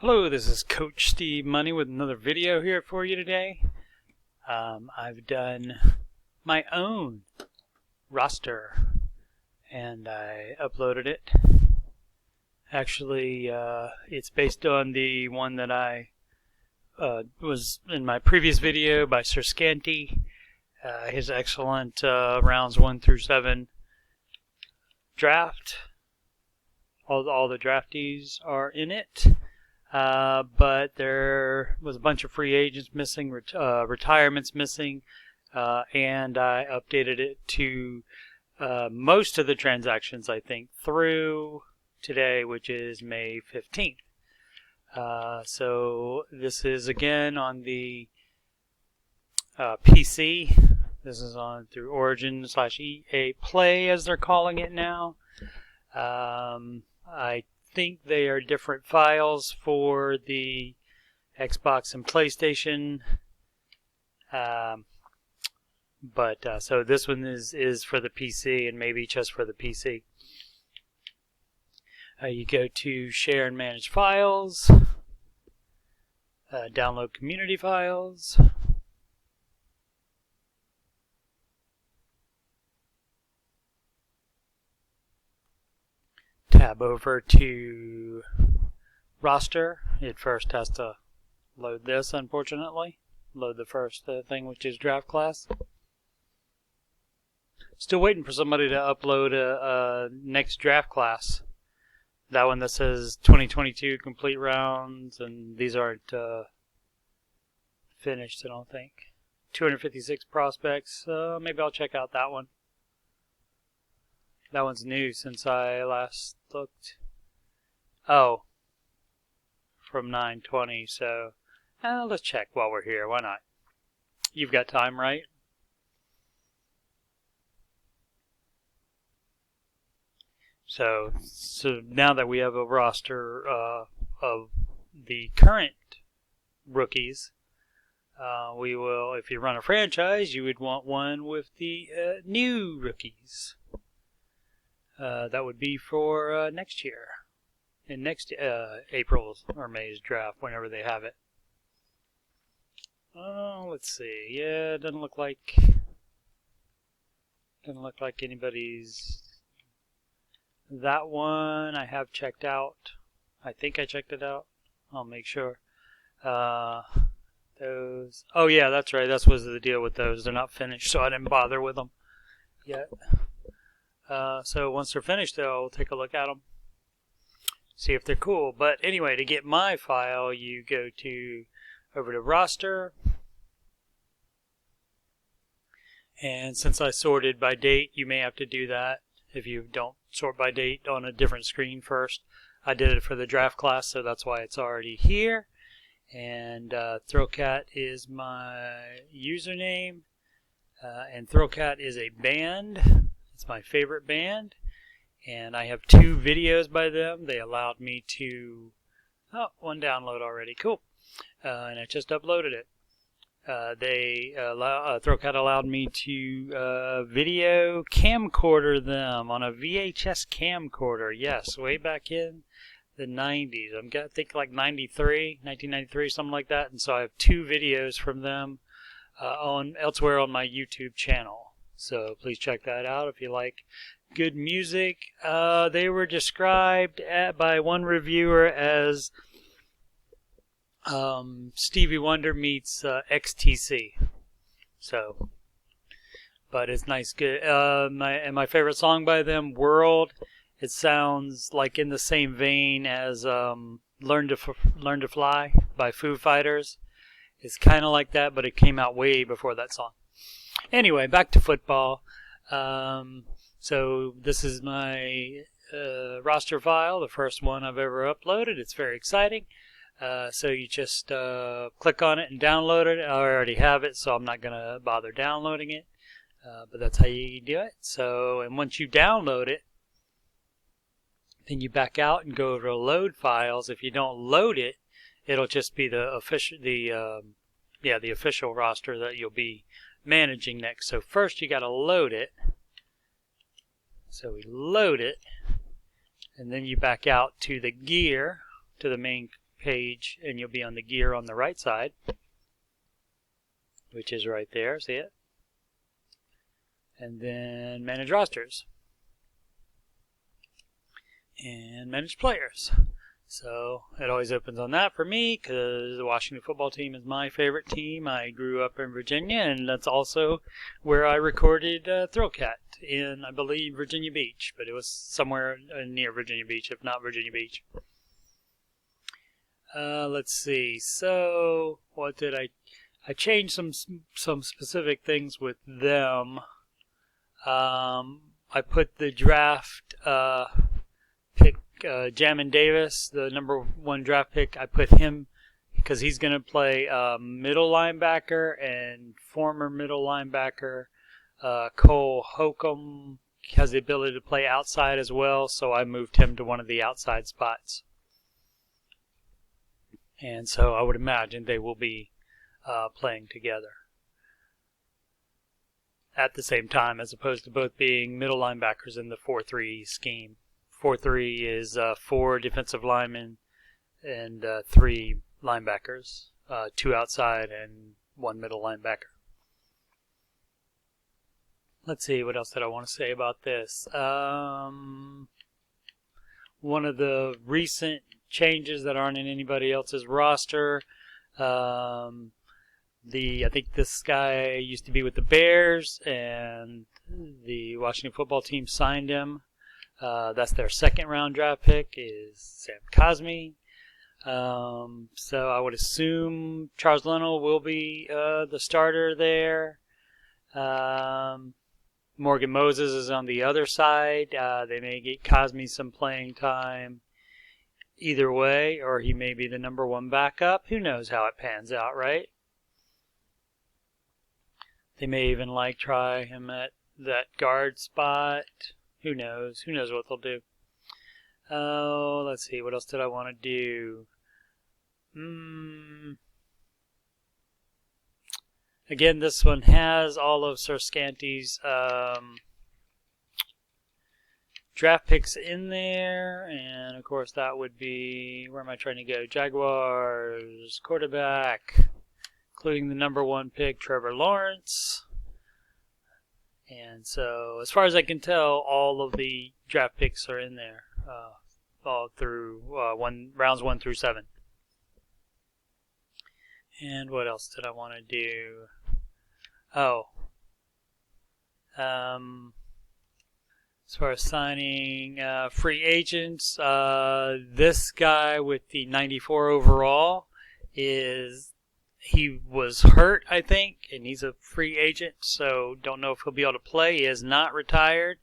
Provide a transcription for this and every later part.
Hello, this is Coach Steve Money with another video here for you today. I've done my own roster and I uploaded it. Actually, it's based on the one that I was in my previous video by Sir Scanty. His excellent rounds 1 through 7 draft. All the draftees are in it. But there was a bunch of free agents missing, retirements missing, and I updated it to most of the transactions, I think, through today, which is May 15th. So this is again on the PC. This is on through Origin/EA Play, as they're calling it now. I think they are different files for the Xbox and PlayStation, so this one is for the PC and maybe just for the PC. You go to Share and Manage Files, Download Community Files, tab over to roster. It first has to load this, unfortunately. Load the first thing, which is draft class. Still waiting for somebody to upload a next draft class. That one that says 2022 complete rounds, and these aren't finished, I don't think. 256 prospects. Maybe I'll check out that one. That one's new since I last looked. Oh, from 9/20. So let's check while we're here. Why not? You've got time, right? So now that we have a roster of the current rookies, we will. If you run a franchise, you would want one with the new rookies. That would be for next year, in next April or May's draft, whenever they have it. Let's see. Yeah, it doesn't look like anybody's. That one I have checked out. I think I checked it out. I'll make sure. Those. Oh yeah, that's right. That was the deal with those. They're not finished, so I didn't bother with them yet. So once they're finished, though, I'll take a look at them, see if they're cool. But anyway, to get my file, you go over to roster, and since I sorted by date, you may have to do that if you don't sort by date on a different screen first. I did it for the draft class, so that's why it's already here. And Throwcat is my username, and Throwcat is a band. It's my favorite band, and I have 2 videos by them. They allowed me to, one download already, cool, and I just uploaded it. Throwcat allowed me to video camcorder them on a VHS camcorder. Yes, way back in the 90s. I think like 1993, something like that. And so I have 2 videos from them elsewhere on my YouTube channel. So please check that out if you like good music. They were described by one reviewer as Stevie Wonder meets XTC. So, but it's nice, good. My favorite song by them, World. It sounds like in the same vein as Learn to Fly by Foo Fighters. It's kind of like that, but it came out way before that song. Anyway, back to football. So this is my roster file, the first one I've ever uploaded. It's very exciting. So you just click on it and download it. I already have it, so I'm not going to bother downloading it. But that's how you do it. So, and once you download it, then you back out and go over to load files. If you don't load it, it'll just be the official roster that you'll be managing next. So first you got to load it. So we load it, and then you back out to the gear, to the main page, and you'll be on the gear on the right side, which is right there. See it? And then manage rosters and manage players. So it always opens on that for me because the Washington football team is my favorite team. I grew up in Virginia, and that's also where I recorded Thrillcat in, I believe, Virginia Beach. But it was somewhere near Virginia Beach, if not Virginia Beach. Let's see. So what did I changed some specific things with them. I put the draft pick, Jamin Davis, the #1 draft pick. I put him because he's going to play middle linebacker, and former middle linebacker Cole Holcomb has the ability to play outside as well, so I moved him to one of the outside spots. And so I would imagine they will be playing together at the same time, as opposed to both being middle linebackers in the 4-3 scheme. 4-3 is 4 defensive linemen and 3 linebackers, 2 outside and 1 middle linebacker. Let's see, what else did I want to say about this? One of the recent changes that aren't in anybody else's roster, I think this guy used to be with the Bears, and the Washington football team signed him. That's their 2nd round draft pick, is Sam Cosmi. So I would assume Charles Leno will be the starter there. Morgan Moses is on the other side. They may get Cosmi some playing time either way, or he may be the #1 backup. Who knows how it pans out, right? They may even try him at that guard spot. Who knows? Who knows what they'll do? Oh, let's see. What else did I want to do? Again, this one has all of Sir Scanty's draft picks in there. And, of course, that would be... Where am I trying to go? Jaguars, quarterback, including the #1 pick, Trevor Lawrence. And so, as far as I can tell, all of the draft picks are in there, all through rounds 1 through 7. And what else did I want to do? Oh, as far as signing free agents, this guy with the 94 overall he was hurt, I think, and he's a free agent, so don't know if he'll be able to play. He is not retired.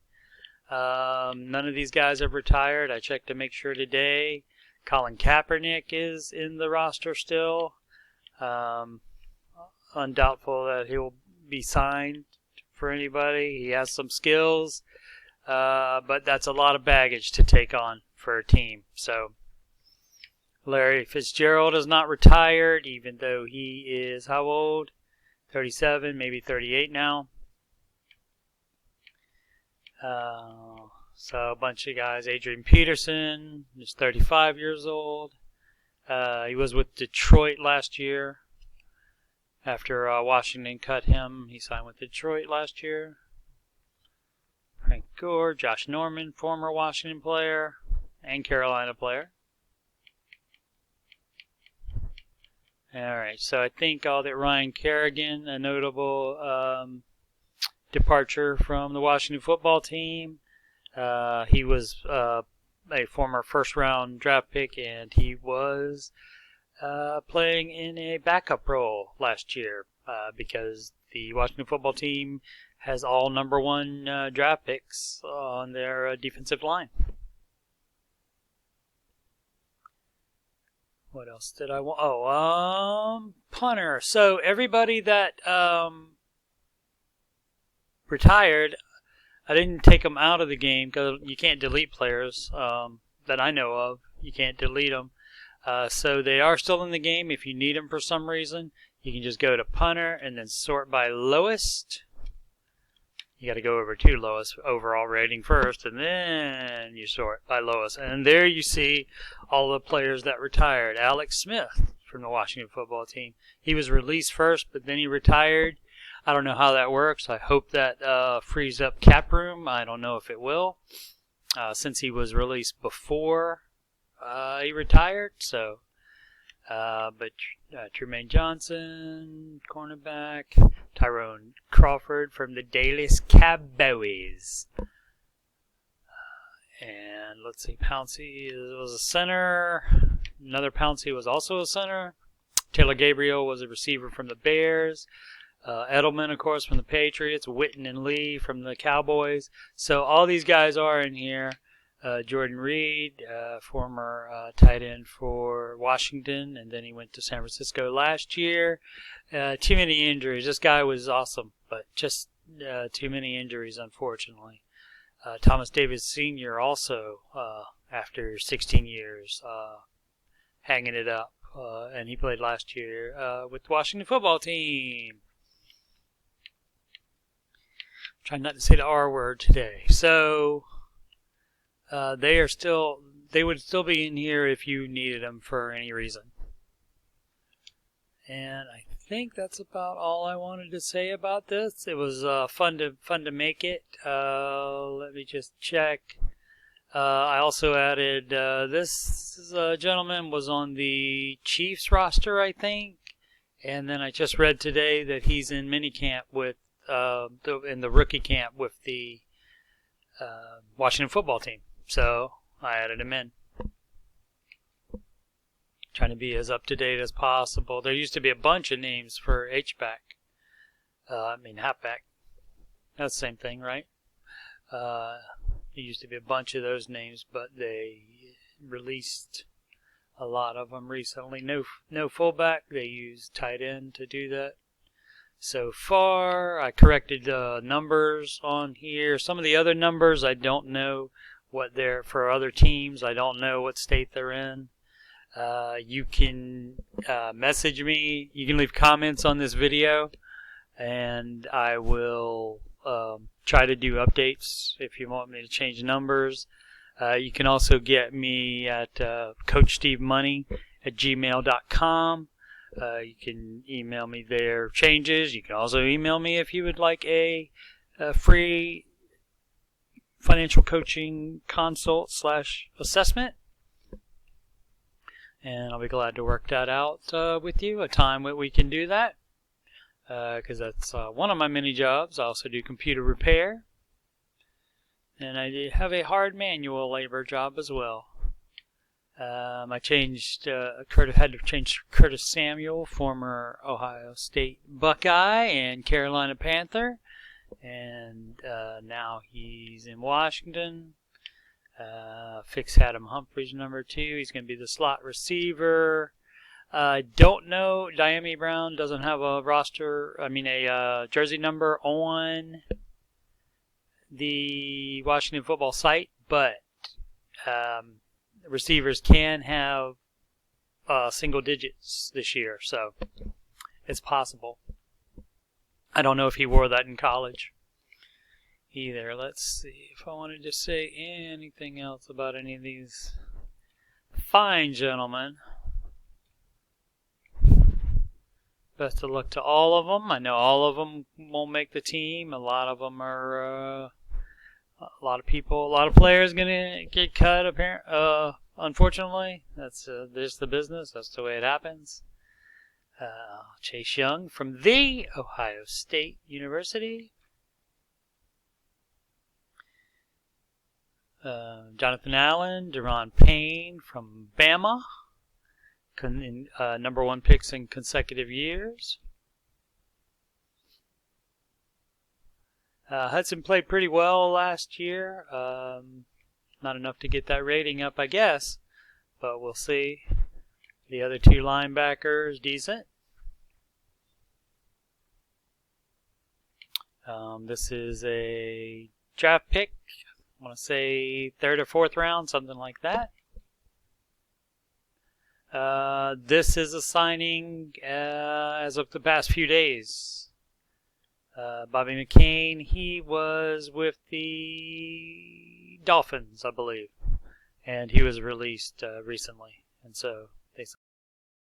None of these guys have retired. I checked to make sure today. Colin Kaepernick is in the roster still. Undoubtful that he'll be signed for anybody. He has some skills, but that's a lot of baggage to take on for a team. So Larry Fitzgerald is not retired, even though he is how old? 37, maybe 38 now. So a bunch of guys. Adrian Peterson is 35 years old. He was with Detroit last year. After Washington cut him, he signed with Detroit last year. Frank Gore, Josh Norman, former Washington player and Carolina player. Alright, so I think all that Ryan Kerrigan, a notable departure from the Washington football team. He was a former 1st round draft pick, and he was playing in a backup role last year because the Washington football team has all #1 draft picks on their defensive line. What else did I want? Oh, punter. So everybody that retired, I didn't take them out of the game because you can't delete players that I know of. You can't delete them. So they are still in the game. If you need them for some reason, you can just go to punter and then sort by lowest. You got to go over to lowest overall rating first, and then you sort by lowest. And there you see all the players that retired. Alex Smith from the Washington football team. He was released first, but then he retired. I don't know how that works. I hope that frees up cap room. I don't know if it will, since he was released before he retired. So, but Trumaine Johnson, cornerback, Tyrone Crawford from the Dallas Cowboys. And let's see, Pouncey was a center. Another Pouncey was also a center. Taylor Gabriel was a receiver from the Bears. Edelman, of course, from the Patriots. Witten and Lee from the Cowboys. So all these guys are in here. Jordan Reed, former tight end for Washington, and then he went to San Francisco last year. Too many injuries. This guy was awesome, but just too many injuries, unfortunately. Thomas Davis Sr. also, after 16 years, hanging it up, and he played last year with the Washington football team. Trying not to say the R word today. So they would still be in here if you needed them for any reason. And I think that's about all I wanted to say about this. It was fun to make it. Let me just check. I also added this gentleman was on the Chiefs roster, I think, and then I just read today that he's in minicamp with in the rookie camp with the Washington football team. So I added him in. Trying to be as up to date as possible. There used to be a bunch of names for H-back. Halfback. That's the same thing, right? There used to be a bunch of those names, but they released a lot of them recently. No fullback. They used tight end to do that. So far, I corrected numbers on here. Some of the other numbers, I don't know what they're for other teams. I don't know what state they're in. You can message me. You can leave comments on this video, and I will try to do updates if you want me to change numbers. You can also get me at coachstevemoney@gmail.com. You can email me their changes. You can also email me if you would like a free financial coaching consult/assessment. And I'll be glad to work that out with you, a time that we can do that. Because that's one of my many jobs. I also do computer repair. And I have a hard manual labor job as well. I changed, had to change Curtis Samuel, former Ohio State Buckeye and Carolina Panther. And now he's in Washington. Fix Adam Humphries, number 2. He's going to be the slot receiver. Don't know. Diami Brown doesn't have a jersey number on the Washington football site, but receivers can have single digits this year, so it's possible. I don't know if he wore that in college either. Let's see if I wanted to say anything else about any of these fine gentlemen. Best of luck to all of them. I know all of them won't make the team. A lot of them are, a lot of players going to get cut, unfortunately. That's just the business. That's the way it happens. Chase Young from the Ohio State University. Jonathan Allen, Deron Payne from Bama. Number 1 picks in consecutive years. Hudson played pretty well last year. Not enough to get that rating up, I guess. But we'll see. The other 2 linebackers, decent. This is a draft pick. I want to say 3rd or 4th round, something like that. This is a signing as of the past few days. Bobby McCain, he was with the Dolphins, I believe, and he was released recently, and so they